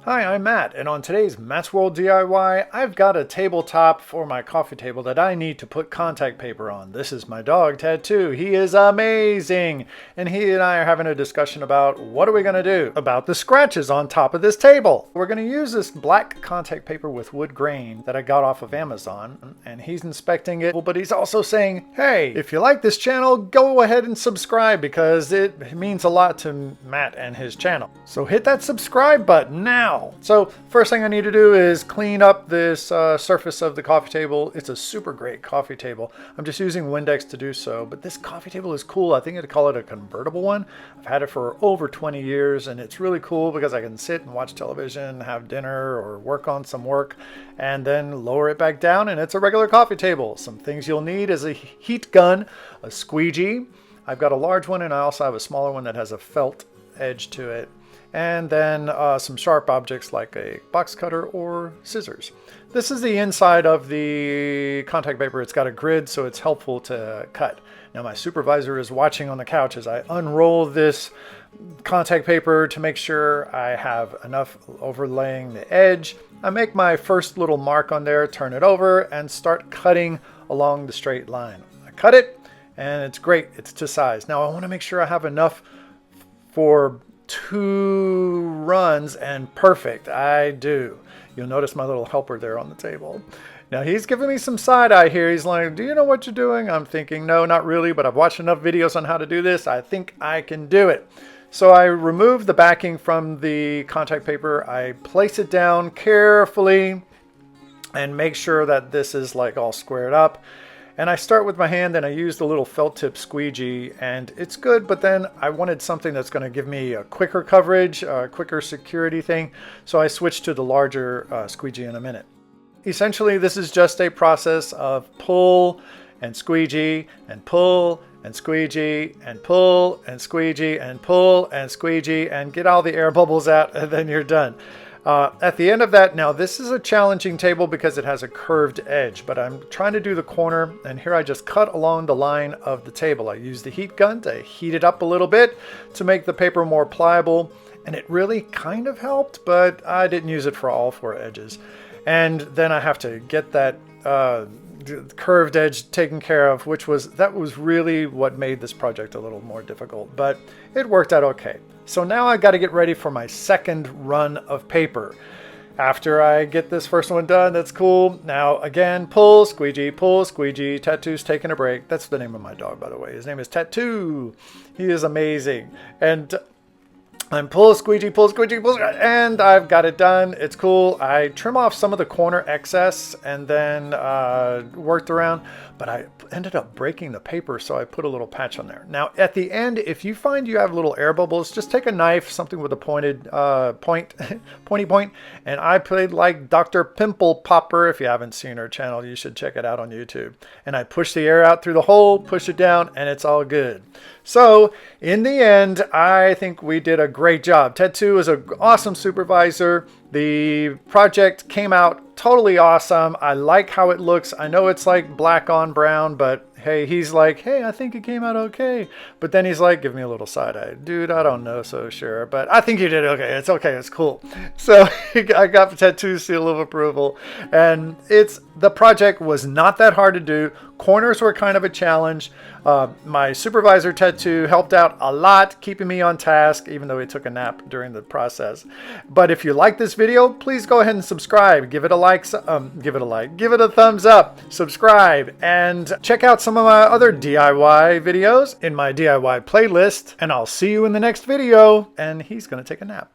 Hi, I'm Matt, and on today's Matt's World DIY, I've got a tabletop for my coffee table that I need to put contact paper on. This is my dog, Tattoo. He is amazing! And he and I are having a discussion about what are we going to do about the scratches on top of this table. We're going to use this black contact paper with wood grain that I got off of Amazon, and he's inspecting it, but he's also saying, hey, if you like this channel, go ahead and subscribe because it means a lot to Matt and his channel. So hit that subscribe button now. So first thing I need to do is clean up this surface of the coffee table. It's a super great coffee table. I'm just using Windex to do so, but this coffee table is cool. I think I'd call it a convertible one. I've had it for over 20 years and it's really cool because I can sit and watch television, have dinner, or work on some work, and then lower it back down and it's a regular coffee table. Some things you'll need is a heat gun, a squeegee. I've got a large one and I also have a smaller one that has a felt edge to it. And then some sharp objects like a box cutter or scissors. This is the inside of the contact paper. It's got a grid, so it's helpful to cut. Now my supervisor is watching on the couch as I unroll this contact paper to make sure I have enough overlaying the edge. I make my first little mark on there, turn it over, and start cutting along the straight line. I cut it, and it's great. It's to size. Now I want to make sure I have enough for 2 runs, and perfect. I do. You'll notice my little helper there on the table. Now he's giving me some side eye here. He's like, do you know what you're doing? I'm thinking, no, not really, but I've watched enough videos on how to do this. I think I can do it. So I remove the backing from the contact paper. I place it down carefully and make sure that this is like all squared up. And I start with my hand and I use the little felt tip squeegee and it's good, but then I wanted something that's going to give me a quicker coverage, a quicker security thing. So I switched to the larger squeegee in a minute. Essentially, this is just a process of pull and squeegee and pull and squeegee and pull and squeegee and pull and squeegee and get all the air bubbles out and then you're done. At the end of that, now this is a challenging table because it has a curved edge, but I'm trying to do the corner, and here I just cut along the line of the table. I use the heat gun to heat it up a little bit to make the paper more pliable, and it really kind of helped, but I didn't use it for all 4 edges. And then I have to get that curved edge taken care of, that was really what made this project a little more difficult, but it worked out okay. So now I got to get ready for my second run of paper. After I get this first one done, that's cool. Now again, pull, squeegee, Tattoo's taking a break. That's the name of my dog, by the way. His name is Tattoo. He is amazing. And I'm pull, squeegee, and I've got it done. It's cool. I trim off some of the corner excess and then worked around, but I ended up breaking the paper, so I put a little patch on there. Now, at the end, if you find you have little air bubbles, just take a knife, something with a pointy point, and I played like Dr. Pimple Popper. If you haven't seen her channel, you should check it out on YouTube. And I push the air out through the hole, push it down, and it's all good. So, in the end, I think we did a great job. Tattoo is an awesome supervisor. The project came out totally awesome. I like how it looks. I know it's like black on brown, but hey, he's like, hey, I think it came out okay. But then he's like, give me a little side eye. Dude, I don't know so sure, but I think you did okay. It's okay. It's cool. So I got Tattoo's seal of approval. And the project was not that hard to do. Corners were kind of a challenge. My supervisor, Tattoo, helped out a lot, keeping me on task, even though he took a nap during the process. But if you like this video, please go ahead and subscribe. Give it a thumbs up, subscribe, and check out some of my other DIY videos in my DIY playlist. And I'll see you in the next video. And he's going to take a nap.